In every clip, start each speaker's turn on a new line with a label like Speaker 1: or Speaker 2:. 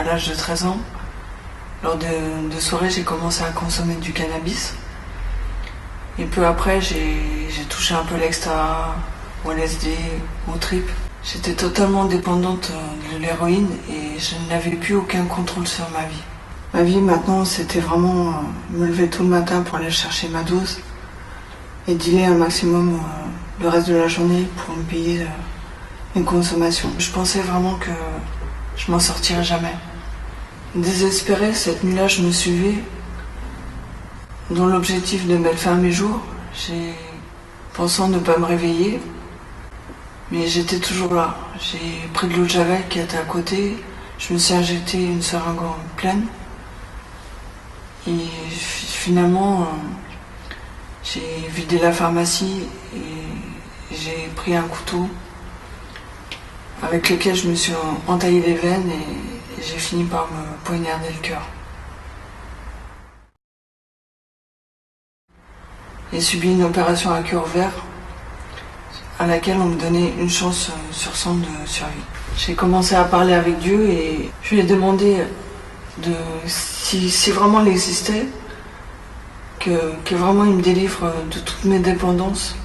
Speaker 1: l'âge de 13 ans. Lors de soirées, j'ai commencé à consommer du cannabis. Et peu après, j'ai touché un peu l'extra, au LSD, au trip. J'étais totalement dépendante de l'héroïne et je n'avais plus aucun contrôle sur ma vie. Ma vie maintenant, c'était vraiment me lever tout le matin pour aller chercher ma dose et dealer un maximum le reste de la journée pour me payer une consommation. Je pensais vraiment que je m'en sortirais jamais. Désespérée, cette nuit-là, je me suis levée dans l'objectif de mettre fin à mes jours. J'ai pensant ne pas me réveiller, mais j'étais toujours là. J'ai pris de l'eau de javel qui était à côté, je me suis injecté une seringue pleine et finalement j'ai vidé la pharmacie et j'ai pris un couteau avec lequel je me suis entaillé les veines et j'ai fini par me poignarder le cœur. J'ai subi une opération à cœur ouvert à laquelle on me donnait une chance sur 100 de survie. J'ai commencé à parler avec Dieu et je lui ai demandé si vraiment il existait, que vraiment il me délivre de toutes mes dépendances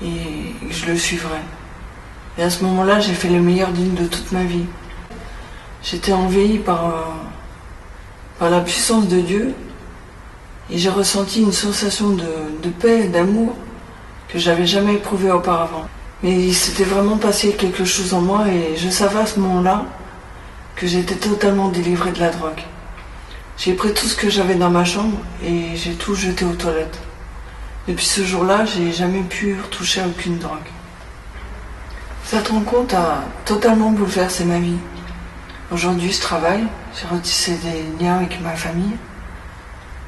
Speaker 1: et que je le suivrais. Et à ce moment-là, j'ai fait le meilleur deal de toute ma vie. J'étais envahie par la puissance de Dieu et j'ai ressenti une sensation de paix et d'amour que j'avais jamais éprouvée auparavant. Mais il s'était vraiment passé quelque chose en moi et je savais à ce moment-là que j'étais totalement délivrée de la drogue. J'ai pris tout ce que j'avais dans ma chambre et j'ai tout jeté aux toilettes. Depuis ce jour-là, j'ai jamais pu retoucher à aucune drogue. Cette rencontre a totalement bouleversé ma vie. Aujourd'hui, je travaille, j'ai retissé des liens avec ma famille,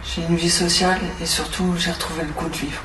Speaker 1: j'ai une vie sociale et surtout, j'ai retrouvé le goût de vivre.